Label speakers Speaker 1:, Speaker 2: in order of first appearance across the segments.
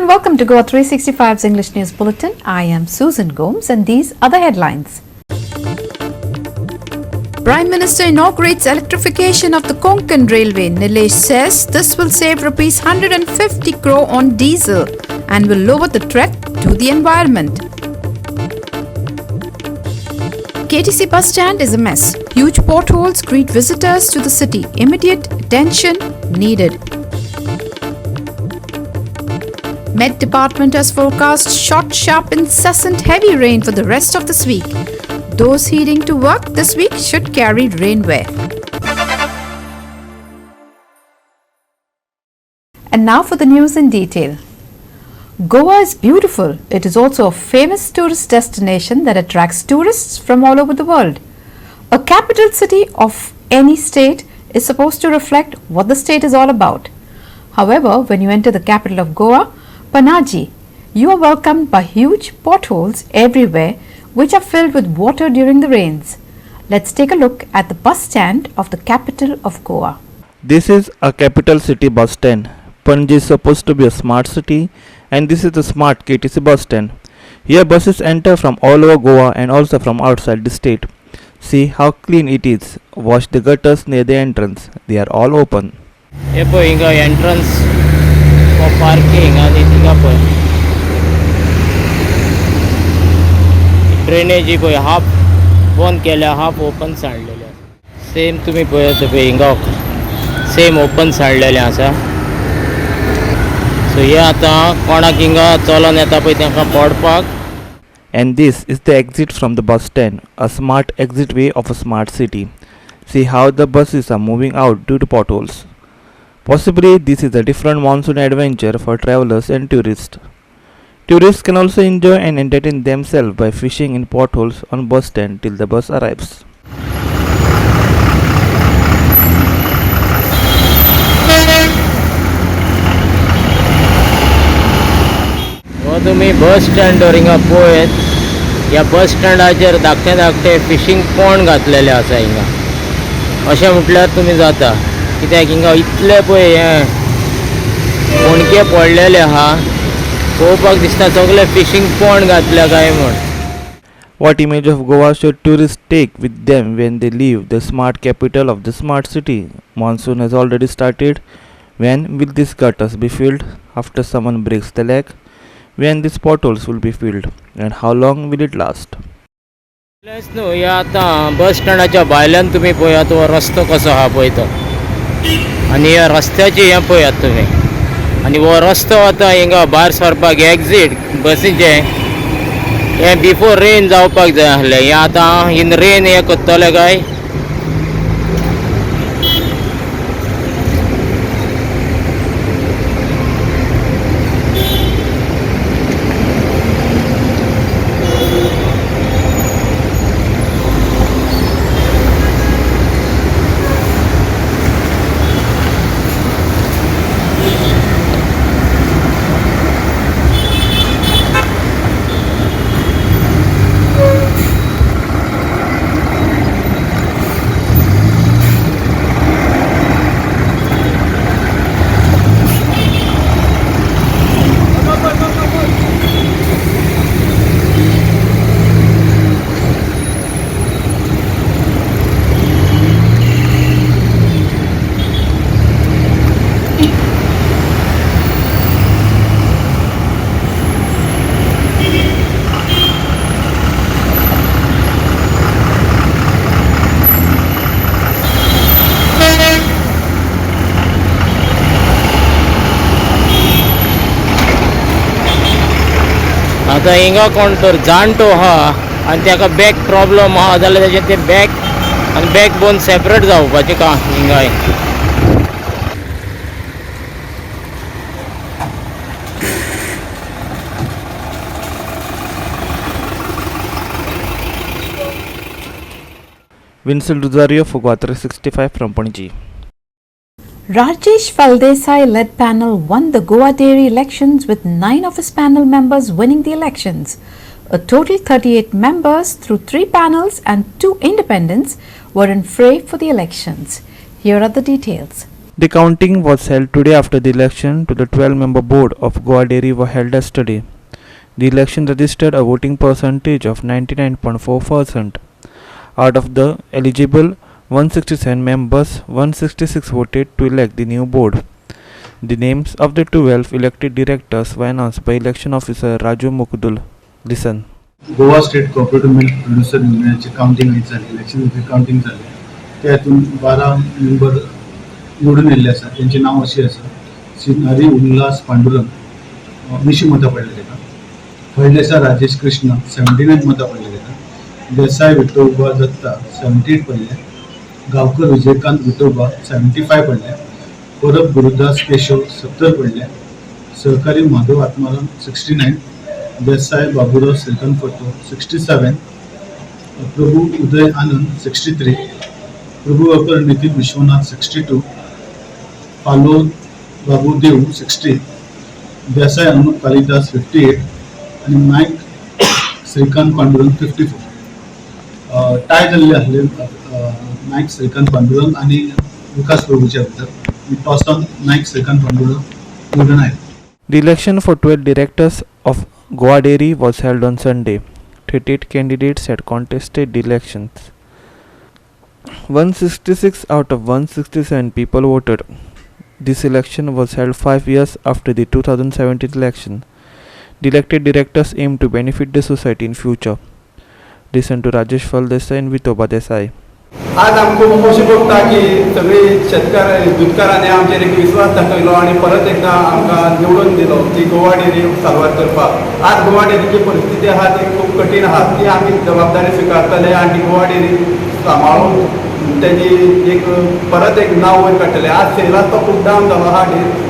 Speaker 1: and welcome to GOA365's English News Bulletin. I am Susan Gomes and these are the headlines. Prime Minister inaugurates electrification of the Konkan Railway. Nilesh says this will save Rs 150 crore on diesel and will lower the threat to the environment. KTC bus stand is a mess. Huge potholes greet visitors to the city. Immediate attention needed. Met Department has forecast short, sharp, incessant heavy rain for the rest of this week. Those heading to work this week should carry rainwear. And now for the news in detail. Goa is beautiful. It is also a famous tourist destination that attracts tourists from all over the world. A capital city of any state is supposed to reflect what the state is all about. However, when you enter the capital of Goa, Panaji, you are welcomed by huge potholes everywhere which are filled with water during the rains. Let's take a look at the bus stand of the capital of Goa.
Speaker 2: This is a capital city bus stand. Panaji is supposed to be a smart city and this is the smart KTC bus stand. Here buses enter from all over Goa and also from outside the state. See how clean it is. Wash the gutters near the entrance. They are all open.
Speaker 3: Entrance for parking आणि थिंगा पळय drainage पळय half बंद केल्या half open सांडलेले same तुम्ही पळयत पळय हिंगा सेम ओपन सांडलेले आसा सो हे आतां कोणाक हिंगा चलोन येता पळय तांकां पडपाक.
Speaker 2: And this is the exit from the bus stand, a smart exit way of a smart city. See how the buses are moving out due to potholes. Possibly this is a different monsoon adventure for travelers and tourists. Tourists can also enjoy and entertain themselves by fishing in potholes on bus stand till the bus arrives.
Speaker 3: तुम्ही बस स्टँडवर हिंगा पळयत ह्या बस स्टँडाचेर धाकटे धाकटे fishing pond घातलेले आसा हिंगा अशें म्हटल्यार तुमी जाता कित्याक हिंगा इतले पळय हे फोणके पडलेले आहा पळोवपाक दिसता सगळे फिशींग पॉन्ड घातल्या काय म्हण.
Speaker 2: What image of Goa should tourists take with them when they leave the smart capital of the smart city? Monsoon has already started. When will these gutters be filled? After someone breaks the leg? When these potholes will be filled? And how long will it last?
Speaker 3: न्हू हे आतां बस स्टँडाच्या भायल्यान तुमी पळयात हो रस्तो कसो आहा पळय तो आनी ह्या रस्त्याचें हें पळयात तुमी आनी हो रस्तो आतां हिंगा भायर सरपाक एक्झीट बसीचें हें बिफोर रेन जावपाक जाय आसलें हें आतां इन रेन हें करतलें काय. आतां हिंगा कोण तर जाणटो आहा आनी ताका बॅक प्रॉब्लम आहा जाल्यार तेजें तें बॅक आनी बॅक बोन सेपरेट जावपाचें का हिंगाय.
Speaker 2: Vincent Rosario for GOA365 from Panaji.
Speaker 1: Rajesh Faldesai led panel won the Goa dairy elections with 9 of his panel members winning the elections. A total 38 members through 3 panels and 2 independents were in fray for the elections. Here are the details.
Speaker 2: The counting was held today after the election to the 12-member board of Goa Dairy were held yesterday. The election registered a voting percentage of 99.4%. Out of the eligible 167 members, 166 voted to elect the new board. The names of the 12 elected directors were announced by election officer Raju Mukdul. Listen.
Speaker 4: Goa state cooperative milk producer युनियनचे counting झाले, इलेक्शनचे counting झाले. त्यातून 12 member निवडून येयल्ले आसा. त्यांची नांव अशी आसा: सिनारी उल्हास पांडुरंग 19 मतां पडले तेका. फळदेसाय राजेश कृष्ण 79 मतां पडले तेका. देसाय विठोबा दत्ता 78 पडले. गांवकर विजयकांत विठोबा 75 पडले. परब गुरुदास केशव 70 पडले. सहकारी माधव आत्माराम 69. देसाय बाबूराव श्रीकांत फोटो 67. प्रभू उदय आनंद 63. प्रभुवाकर नितीन विश्वनाथ 62. पालो बाबू देव 60. देसाय अनूप कालिदास 58 आणि नायक श्रीकांत पांडुरंग 54. टाय जाल्ले आसले नायक श्रीकांत पांडुरंग आणि विकास प्रभूच्या भितर. टॉस ऑन नायक श्रीकांत पांडुरंग निवडून आयले.
Speaker 2: The election for 12 directors of Goa Dairy was held on Sunday. 38 candidates had contested the elections. 166 out of 167 people voted. This election was held 5 years after the 2017 election. The elected directors aim to benefit the society in future. Listen to Rajesh Faldesai and Vitoba Desai.
Speaker 5: आज आमकां अशें भोगता की सगळी शेतकार दुधकारांनी आमचेर एक विश्वास दाखयलो आनी परत एकदां आमकां निवडून दिलो ती गोवा डेरी साल्वार करपाक. आज गोवा डेरीची परिस्थिती आहा ती खूब कठीण आहा. ती आमी जबाबदारी स्विकारतले आनी गोवा डेरी सांबाळून तेजी एक परत एक नांव वयर काडटले. आज सेलाक तो खूब डावन जालो आहा.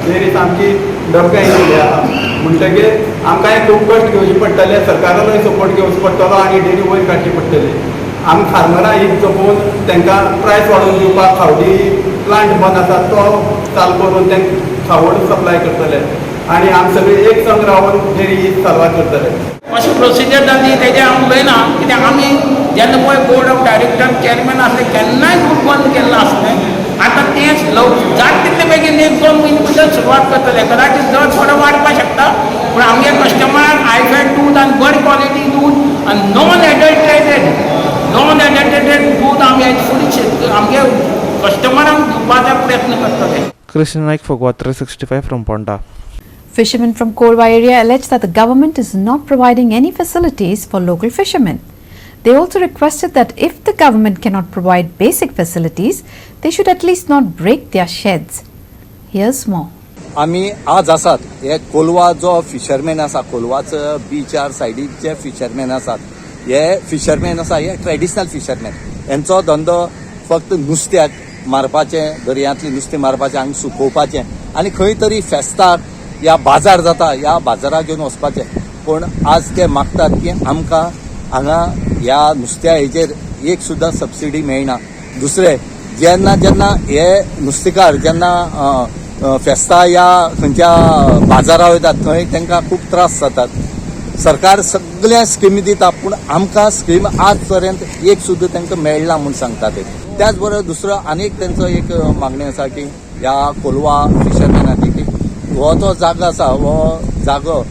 Speaker 5: डेरी सामकी डबक्यान गेली आहा. म्हणटकीर आमकां हे खूब कश्ट घेवचे पडटले. सरकारालोय सपोर्ट घेवचो पडटलो आनी डेरी वयर काडची पडटली. आमी फार्मरां ही जपोवन तांकां प्रायस वाडोवन दिवपाक खावडी प्लांट बंद आसा तो चालू करून तांकां खावड सप्लाय करतले आनी आमी सगळी एक संग रावन डेरी साल्वार करतले.
Speaker 6: अशी प्रोसिजर जाली तेजे हांव उलयना कित्याक आमी जेन्ना पळय बोर्ड ऑफ डायरेक्टर चॅरमॅन आसले केन्नाय दूद बंद केल्लो आसलें. आतां तेंच जाता तितले बेगीन 1-2 म्हयने भितर सुरवात करतले. कदाचित दर थोडो वाडपाक शकता पूण आमगे कस्टमराक हायफाय दूद आनी बरी क्वॉलिटी दूद आनी नॉन एडल्टेटेड दूद आमी फुडें आमगे कस्टमरांक दिवपाचो प्रयत्न करतले.
Speaker 2: Krishna Naik for GOA365 from Ponda.
Speaker 1: Fishermen from Korwa area allege that the government is not providing any facilities for local fishermen. They also requested that if the government cannot provide basic facilities, they should at least not break their sheds. Here's more.
Speaker 7: आमी आज आसात हे कोलवा जो fisherman आसा, कोलवाचं बीचार सायडीचे fisherman आसात. हे fisherman आसा हे traditional fisherman. हेंचो धंदो फक्त नुस्त्याक मारपाचें, दर्यांतली नुस्तें मारपाचें आनी सुकोवपाचें आनी खंय तरी फेस्ताक या बाजार जाता ह्या बाजाराक घेवन वचपाचें. पूण आज ते मागतात की आमकां हांगा ह्या नुस्त्या हेजेर एक सुद्दां सबसिडी मेळना. दुसरें जेन्ना हे नुस्तेकार जेन्ना फेस्ता या खंयच्या बाजारां वयतात थंय तांकां खूब त्रास जातात. सरकार सगळ्या स्किमी दिता पूण आमकां स्कीम आज पर्यंत एक सुद्दां तांकां मेळना म्हूण सांगतात ते. त्याच बरोबर दुसरो आनीक तेंचो एक मागणी आसा की ह्या कोलवा फिशरमॅनाची की हो जो जागो आसा हो जागो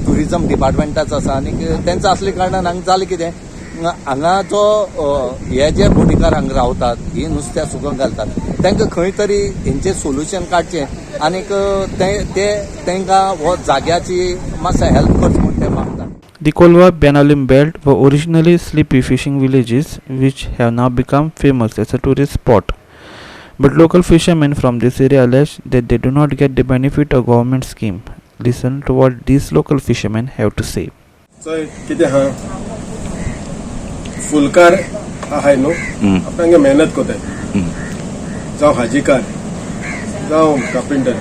Speaker 7: टुरिजम डिपार्टमेंटाचो आसा आनी तेंचो आसले कारणान हांगा जालें कितें हांगा जो हे जे बोटीकार हांगा रावतात ही नुस्त्या सुकून घालतात तांकां खंय तरी हेंचें सोल्युशन काडचें आनीक तांकां हो जाग्याची मातशें हेल्प करचें म्हूण ते मागतात.
Speaker 2: The Kolwa Benalim belt were originally sleepy fishing villages which have now become famous as a tourist spot. But local fishermen from this area allege that they do not get the benefit of government scheme. Listen to what these local fishermen have to say.
Speaker 8: So, किती हा फुलकार आहे no आपण मेहनत करताय जावं हाजीकार जावं carpenter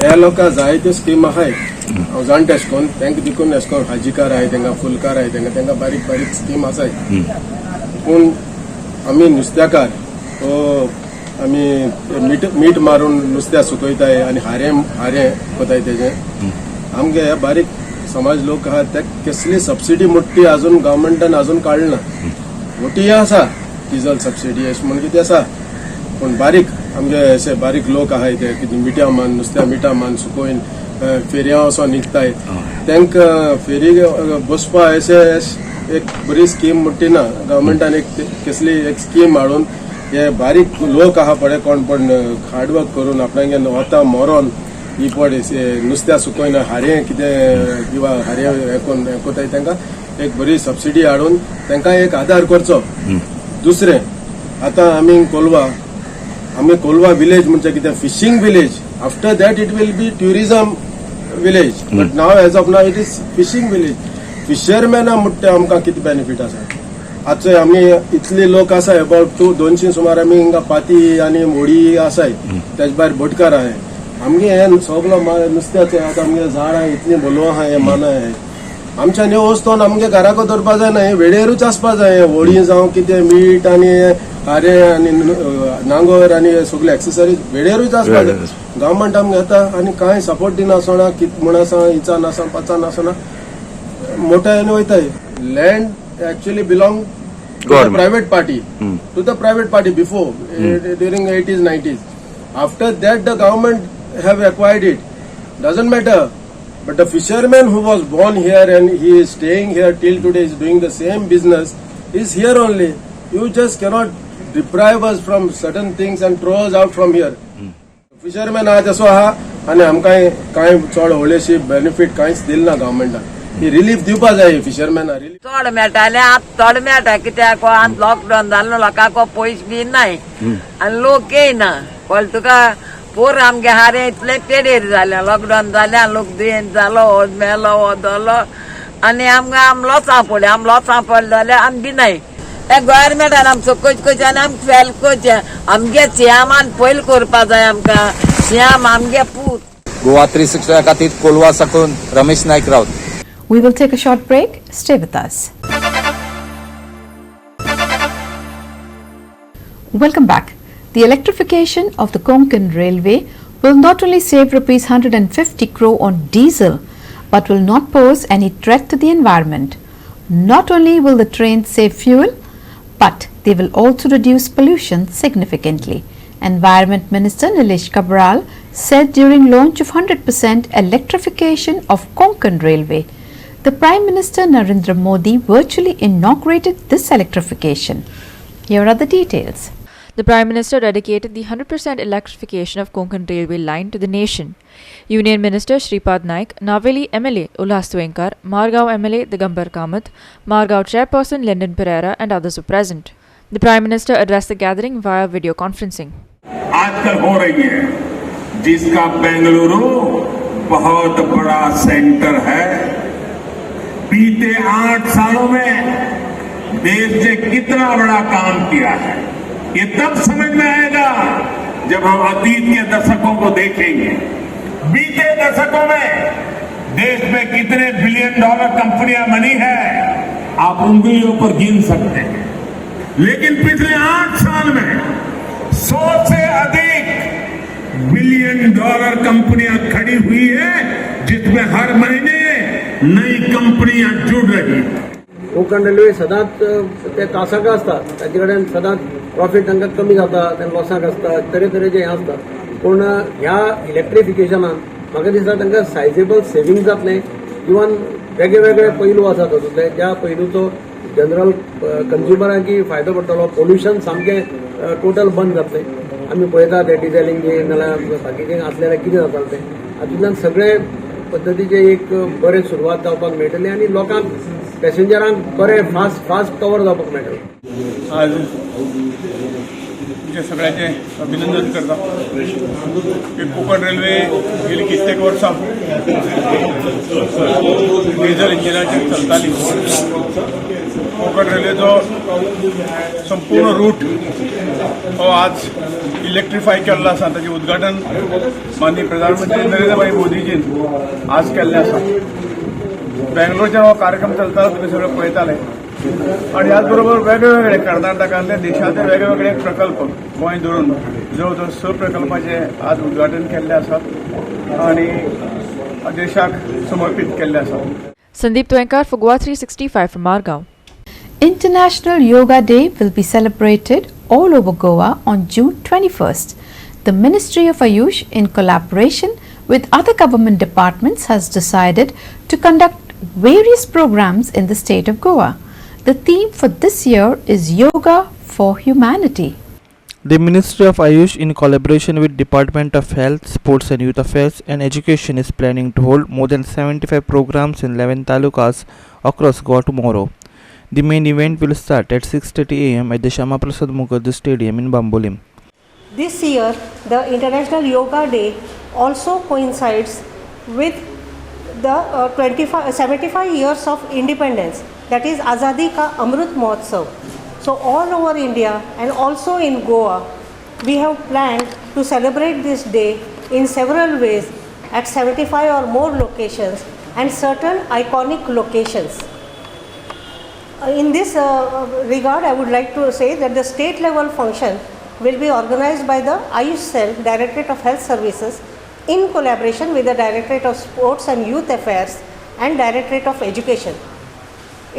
Speaker 8: हे लोकां जायत्यो स्कीम आहाय. हांव जाणटा अशें करून तांकां देखून अशें करून हाजीकार आहाय तांकां फुलकार आहाय तांकां बारीक बारीक स्कीम आसाय. पूण आमी नुस्त्याकार आमी मीठ मारून नुस्त्या सुकयताय आनी हारें कोताय तेजें आमगे हे बारीक समाज लोक आहात ते कसली सबसिडी मोठी अजून गव्हर्मेंटान अजून काडना. मोठी आसा डिझल सबसिडी अशें म्हण कितें आसा पूण बारीक आमगे असे बारीक लोक आहाय ते कितें मिठा मान नुस्त्या मिठा मान सुकोवन फेरया वचोन निघताय तांकां फेरी बसपा अशे एक बरी स्कीम मुट्टिना गव्हर्मेंटान एक कसली एक स्कीम हाडून हे बारीक लोक आहा पळय कोण पण हार्डवर्क करून आपणांगे वता मरोन ही पड नुस्त्या सुकोवन हारें कितें किंवा हारें हें कोताय तांकां एक बरी सबसिडी हाडून तांकां एक आदार करचो. दुसरें आतां आमी कोलवा विलेज म्हणजे कितें fishing village after that it will be tourism village but now as of now it is fishing village. फिशरमॅना म्हणटा आमकां कितें बेनिफीट आसा. आजचे आमी इतले लोक आसाय अबाउट 200 सुमार आमी हिंगा पाती आनी मोडी आसाय तेज भायर बोटकार आहाय. आमगे हे सगळो नुस्त्याचे आतां आमगे झाडां इतली बोलवा आहाय हे माना आहाय आमच्या न्यू वस्तून आमगे घराको दवरपा जायना हे वेळेरूच आसपा जाय व्हडी जावं कितें मीठ आनी हारे आनी नांगर आनी सगळे एक्सेसरीज वेळेरूच आसपा जाय. गव्हर्मेंट आमगे येता आनी कांय सपोर्ट दिना आसना कित म्हण आसा हिचान आसा पाचान आसना मोठ्या हेन वयताय. Land actually belong to the private party before during 80s 90s. After that the government have acquired it doesn't matter. But the fisherman who was born here and he is staying here till today is doing the same business is here only. You just cannot deprive us from certain things and throw us out from here. Fisherman आज असो आहा आनी आमकां कांय चड व्हडलेशी benefit कांयच दिलना गव्हर्मेंटान. ही relief दिवपा जाय फिशरमॅना.
Speaker 9: चड मेळटाले आतां चड मेळटा कित्याक आतां लॉकडावन जाल्लो लोकांक पयशे बी नाय आनी लोक येयना कळ्ळें तुका. पोर आमगे हारे इतले पेडेर जाले लॉकडावन जाले लोक दुयेंत जालो हो मेलो हो धरलो आनी आमकां आम लॉसां पडले जाल्यार आमी दिनाय. हे गव्हर्मेंटान आमकां चोकोच आनी आमकां फेल कोच आमगे सियामान पयलीं करपा जाय आमकां सियाम आमगे पूत.
Speaker 7: गोवा 365 खातीर कोलवा साकून रमेश नायक Rawat.
Speaker 1: We will take a short break. Stay with us. Welcome back. The electrification of the Konkan Railway will not only save rupees 150 crore on diesel, but will not pose any threat to the environment. Not only will the trains save fuel, but they will also reduce pollution significantly. Environment Minister Nilesh Kabral said during launch of 100% electrification of Konkan Railway. The Prime Minister Narendra Modi virtually inaugurated this electrification. Here are the details.
Speaker 10: The Prime Minister dedicated the 100% electrification of Konkan Railway line to the nation. Union Minister Shripad Naik, Naveli MLA Ulhas Tuenkar, Margao MLA Digambar Kamath, Margao Chairperson Lyndon Pereira and others were present. The Prime Minister addressed the gathering via video conferencing.
Speaker 11: आजकल हो रही है जिसका बेंगलुरु बहुत बड़ा centre है. बीते 8 सालों में देश ने कितना बड़ा काम किया है ये तब समझ में आएगा जब हम अतीत के दशकों को देखेंगे. बीते दशकों में देश में कितने बिलियन डॉलर कंपनियां बनी है आप उंगलियों पर गिन सकते हैं. लेकिन पिछले 8 साल में 100 से अधिक बिलियन डॉलर कंपनियां खड़ी हुई है जिसमें हर महीने नई कंपनियां जुड़ रही है.
Speaker 5: कोकण रेल्वे सदांच ते तासाक आसता ताचे कडेन सदांच प्रॉफीट तांकां कमी जाता ते लॉसाक आसता तरेतरेचे हें आसता. पूण ह्या इलेक्ट्रिफिकेशनान म्हाका दिसता तांकां सायजेबल सेविंग जातलें. इवन वेगळे पैलू आसात तातूंतले ज्या पैलूचो जनरल कंज्युमरांकी फायदो पडटलो. पोल्युशन सामकें टोटल बंद जातलें. आमी पळयता ते डिझेल इंजीन नाल्यार बाकीचें आसलें जाल्यार कितें जातालें तें हातूंतल्यान सगळे पद्दतीचे एक बरें सुरवात जावपाक मेळटली आनी लोकांक पॅसेंजरांक बरें फास्ट कवर जावपाक मेळटलें. आज तुमच्या सगळ्यांचे अभिनंदन करता की कोकण रेल्वे गेली कित्येक वर्सां डिझेल इंजिनाचेर चलताली. कोकण रेल्वेचो संपूर्ण रूट हो आज इलेक्ट्रिफाय केल्लो आसा. ताचें उद्घाटन माननीय प्रधानमंत्री नरेंद्र मोदीजीन आज केल्लें आसा. बेंगलोरच्यान हो कार्यक्रम चलतालो तुमी सगळे पळयताले आणि याच बरोबर वेगवेगळे कर्नाटकांतले देशांतले वेगवेगळे प्रकल्प गोंय धरून जवळ जवळ 6 प्रकल्पाचे आज उद्घाटन केल्ले आसात आणि देशाक समर्पित केल्ले आसात.
Speaker 10: Sandeep Tuenkar for GOA 365 from Margao.
Speaker 1: International Yoga Day will be celebrated all over Goa on June 21st. the Ministry of Ayush, in collaboration with other government departments, has decided to conduct various programs in the state of Goa. The theme for this year is Yoga for Humanity.
Speaker 2: The Ministry of Ayush, in collaboration with Department of Health, Sports and Youth Affairs and Education, is planning to hold more than 75 programs in 11 talukas across Goa tomorrow. The main event will start at 6:30 am at the Shama Prasad Mukherjee Stadium in Bambolim.
Speaker 12: This year, the International Yoga Day also coincides with the 75 years of independence, that is Azadi Ka Amrit Mahotsav. So all over India and also in Goa, we have planned to celebrate this day in several ways at 75 or more locations and certain iconic locations. In this regard, I would like to say that the state level function will be organized by the Ayush Cell, Directorate of Health Services, in collaboration with the Directorate of Sports and Youth Affairs and Directorate of Education.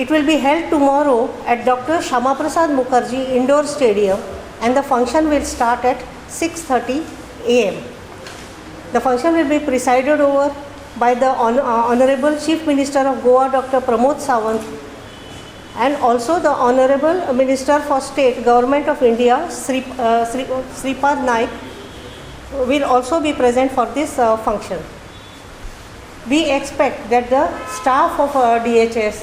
Speaker 12: It will be held tomorrow at Dr. Shama Prasad Mukherjee Indoor Stadium, and the function will start at 6:30 am. The function will be presided over by the Honorable Chief Minister of Goa, Dr. Pramod Sawant, and also the Honorable Minister for State, Government of India, Sripad Naik, will also be present for this function. We expect that the staff of DHS,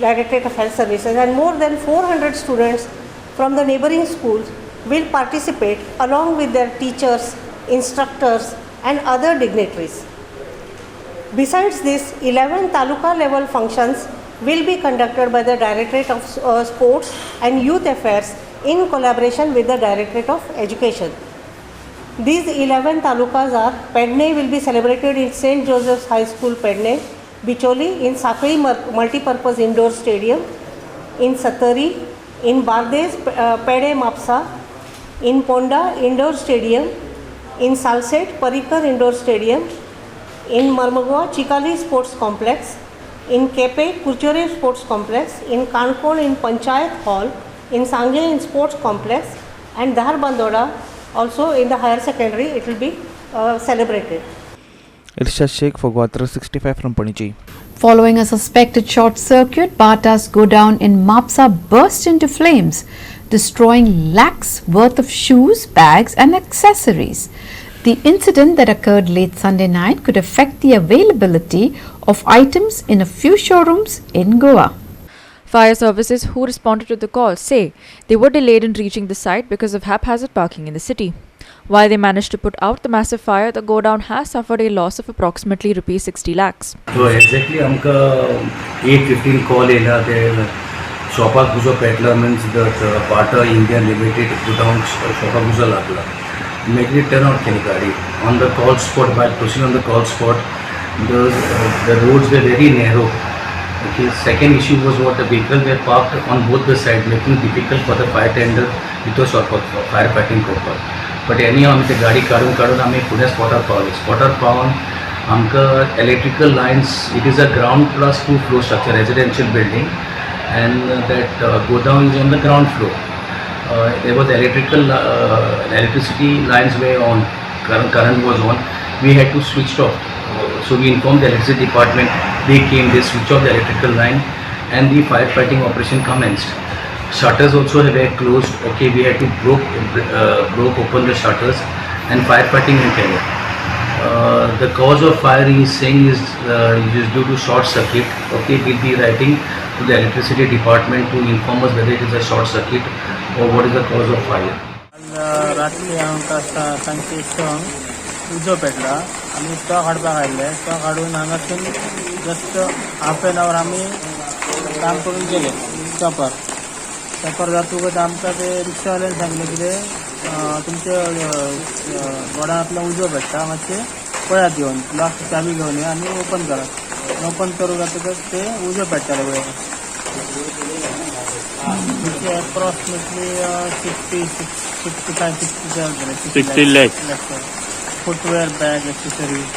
Speaker 12: Directorate of Health Services, and more than 400 students from the neighboring schools will participate along with their teachers, instructors and other dignitaries. Besides this, 11 taluka level functions will be conducted by the Directorate of Sports and Youth Affairs in collaboration with the Directorate of Education. These 11 talukas are: Pedne will be celebrated in St. Joseph's High School, Pedne; Bicholi in Sakri Multipurpose Indoor Stadium; in Satari, in Bardes Pede Mapsa; in Ponda Indoor Stadium; in Salset Parikar Indoor Stadium; in Marmagua Chikali Sports Complex; in Kepe Kurchure Sports Complex; in Kankon in Panchayat Hall; in Sangle in Sports Complex; and Dhar Bandoda also in the higher secondary. It will be celebrated.
Speaker 2: Irshad Sheikh for GOA365 from Panaji.
Speaker 1: Following a suspected short circuit, Bata's Godown in Mapsa burst into flames, destroying lakhs worth of shoes, bags and accessories. The incident that occurred late Sunday night could affect the availability of items in a few showrooms in Goa.
Speaker 10: Fire services who responded to the call say they were delayed in reaching the site because of haphazard parking in the city. While they managed to put out the massive fire, the Godown has suffered a loss of approximately rupees 60 lakhs.
Speaker 13: So exactly आमका 8:15 call येला ते शॉपाक जो पेटला means that Bata India Limited Godown शॉपाक जो लागला. Immediately turn out केली गाडी. On the call spot, by pushing on the call spot, the roads were very narrow. Okay. Second issue was what the vehicles were parked on both the sides, making it difficult for the fire tender to firefighting proper. But anyhow, आम्ही ते गाडी काढून आम्ही पुढे spotter पावन आमका electrical lines. It is a ground plus 2 floor structure, residential building, and that Godown is on the ground floor. There was electricity lines were on, current was on. We had to switch off. So we informed the electricity department. They came, they switched off the electrical line, and the firefighting operation commenced. Shutters also were closed. Okay, we had to broke open the shutters, and firefighting went ahead. The cause of fire he is saying is due to short circuit. Okay, we'll be writing to the electricity department to inform us whether it is a short circuit or what is the cause of fire.
Speaker 14: रात्री आमकां सांजचे उजो पेटला आनी stock हाडपाक आयिल्ले. Stock हाडून हांगासून just half an hour आमी काम करून गेले शॉपर जातकच आमकां ते रिक्षावाल्यान सांगलें कितें तुमचे गोडांतलो उजो पेट्टा, मातशें पळयात येवन लास्ट चाबी घेवन या आनी ओपन करात. ओपन करूं जातकच ते उजो पेट्टाले पळय. Approximately 60 lakhs. Footwear, bag, accessories.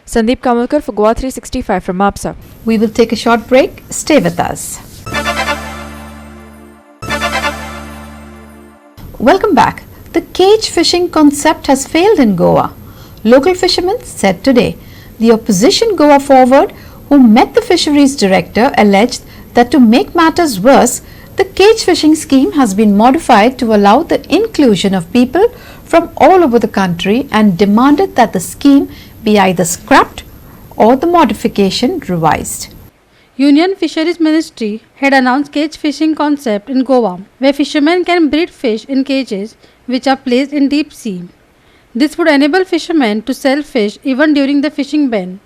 Speaker 10: Sandeep Kamalkar for GOA365 from Mapsa.
Speaker 1: We will take a short break. Stay with us. Welcome back. The cage fishing concept has failed in Goa. Local fishermen said today. The opposition Goa Forward, who met the fisheries director, alleged that to make matters worse, the cage fishing scheme has been modified to allow the inclusion of people from all over the country and demanded that the scheme be either scrapped or the modification revised.
Speaker 15: Union Fisheries Ministry had announced cage fishing concept in Goa, where fishermen can breed fish in cages which are placed in deep sea. This would enable fishermen to sell fish even during the fishing ban.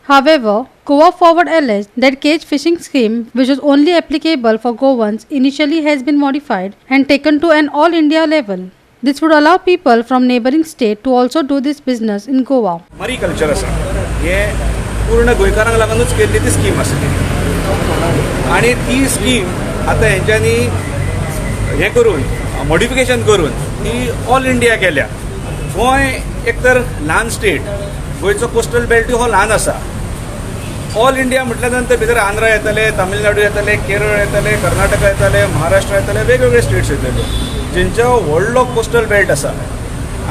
Speaker 15: However, Goa Forward alleged that cage fishing scheme, which was only applicable for Goans, initially has been modified and taken to an all India level. This would allow people from neighboring state to also do this business in Goa.
Speaker 5: मरीकल्चर आसा हे पूर्ण गोंयकारांक लागूनच केल्ली ती scheme आसा आणि ती scheme आता हेंच्यांनी हे करून मॉडिफिकेशन करून ती ऑल इंडिया केल्या. गोंय एक तर ल्हान स्टेट, गोंयचो कोस्टल बेल्ट हो ल्हान आसा. ऑल इंडिया म्हटल्या नंतर भितर आंध्रा येतले, तामिळनाडू येतले, केरळ येतले, कर्नाटका येतले, महाराष्ट्र येतले, वेगवेगळे स्टेट्स येतले जेंचो व्हडलो कोस्टल बेल्ट आसा.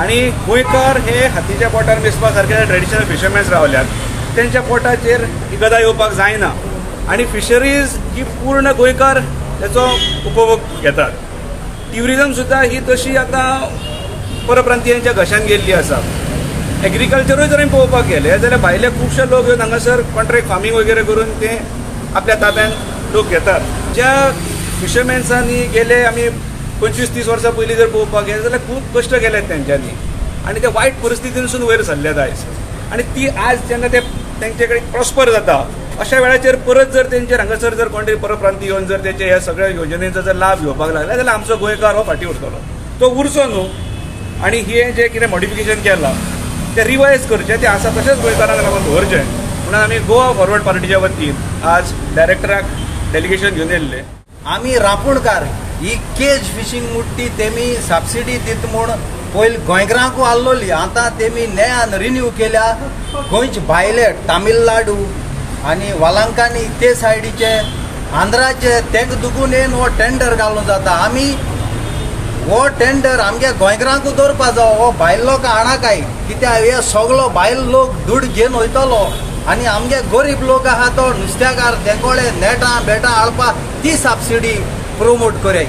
Speaker 5: आणि गोंयकार हे हातीच्या पोटार मेजपा सारके ट्रेडिशनल फिशरमॅन्स रावल्यात. तेंच्या पोटाचेर ही गदा येवपाक जायना आणि फिशरीज ही पूर्ण गोंयकार त्याचो उपभोग घेतात. ट्युरिजम सुद्दां ही तशी आतां परप्रांतीयांच्या घशान गेल्ली आसा. एग्रीकल्चरूय जर आमी पळोवपाक गेले जाल्यार भायले खुबशे लोक येवन हांगासर कॉन्ट्रॅक्ट फार्मींग वगैरे करून ते आपल्या ताब्यान लोक घेतात. ज्या फिशरमॅन्सांनी गेले आमी 25-30 वर्सां पयलीं जर पळोवपाक गेले जाल्यार खूब कश्ट केल्यात तेंच्यांनी आनी ते वायट परिस्थितीनसून वयर सरल्यात आयज. आनी ती आज जेन्ना ते तेंचे कडेन प्रॉस्पर जाता अशा वेळाचेर परत जर तेंचेर हांगासर जर कोण तरी परप्रांती येवन जर तेचे ह्या सगळ्या योजनेचो जर लाभ घेवपाक लागला जाल्यार आमचो गोंयकार हो फाटीं उरतलो. तो उरचो न्हू. आनी हे जे कितें मॉडिफिकेशन केलां ते रिवायज करचे, ते आसा तशेंच गोंयकारांक लागून दवरचें म्हणून आमी गोवा फॉरवर्ड पार्टीच्या वतीन आज डायरेक्टराक डेलिगेशन घेवन येयल्ले.
Speaker 16: आमी रांपोणकार ही केज फिशींग मुट्टी तेमी सबसिडी दित म्हूण पयलीं गोंयकारांकू आसलोली, आतां तेमी नयान रिन्यू केल्या. गोंयचे भायले तामिळनाडू आनी वालांकानी ते सायडीचे आंध्राचे तेंका दुखून येवन हो टेंडर घालूं जाता. आमी हो टेंडर आमगे गोंयकारांकू दवरपा जावो, हो भायल लोक हाणाकाय, कित्याक हे सगळो भायल लोक दूड घेवन वयतलो आनी आमगे गरीब लोक आहा तो नुस्त्याकार तेंकोळे नेटां बेटां हाडपा ती सबसिडी प्रोमोट कराय.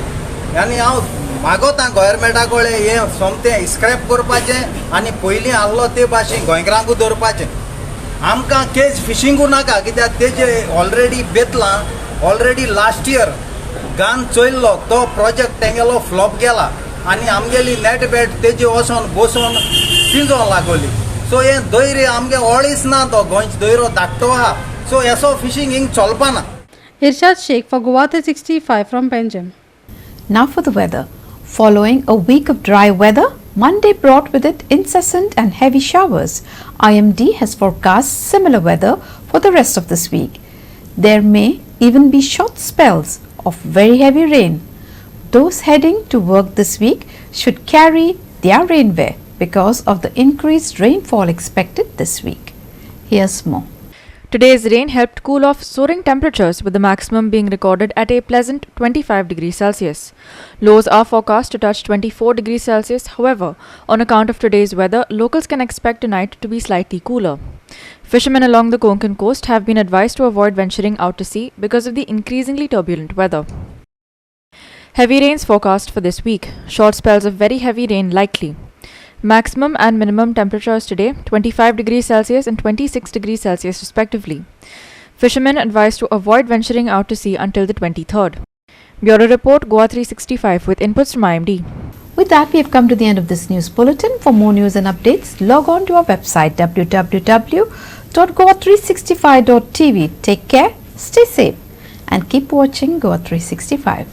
Speaker 16: आनी हांव मागोता गोवोरमेंटा कडेन हे सोमतें स्क्रॅप करपाचें आनी पयलीं आसलो ते भाशेन गोंयकारांकू दवरपाचें. आमकां केज फिशींगू नाका, कित्याक तेजे ऑलरेडी बेतलां. ऑलरेडी लास्ट इयर गान चोयल्लो तो प्रोजेक्ट तेंगेलो फ्लॉप गेला आनी आमगेली नेट बेट तेजे वचोन बसोन पिंजोन लागोली. सो हे दोयरे आमगे ओळीच ना, तो गोंयचो दोयरो धाकटो आहा. सो हेसो फिशींग हिंग चलपाना.
Speaker 15: Irshad Sheikh for GOA365 from Panjim.
Speaker 1: Now for the weather. Following a week of dry weather, Monday brought with it incessant and heavy showers. IMD has forecast similar weather for the rest of this week. There may even be short spells of very heavy rain. Those heading to work this week should carry their rainwear because of the increased rainfall expected this week. Here's more.
Speaker 10: Today's rain helped cool off soaring temperatures, with the maximum being recorded at a pleasant 25 degrees Celsius. Lows are forecast to touch 24 degrees Celsius. However, on account of today's weather, locals can expect tonight to be slightly cooler. Fishermen along the Konkan coast have been advised to avoid venturing out to sea because of the increasingly turbulent weather. Heavy rains forecast for this week. Short spells of very heavy rain likely. Maximum and minimum temperatures today 25 degrees Celsius and 26 degrees Celsius respectively. Fishermen advised to avoid venturing out to sea until the 23rd. Bureau Report GOA365 with inputs from IMD.
Speaker 1: With that, we have come to the end of this news bulletin. For more news and updates, log on to our website www.goa365.tv. Take care, stay safe and keep watching GOA365.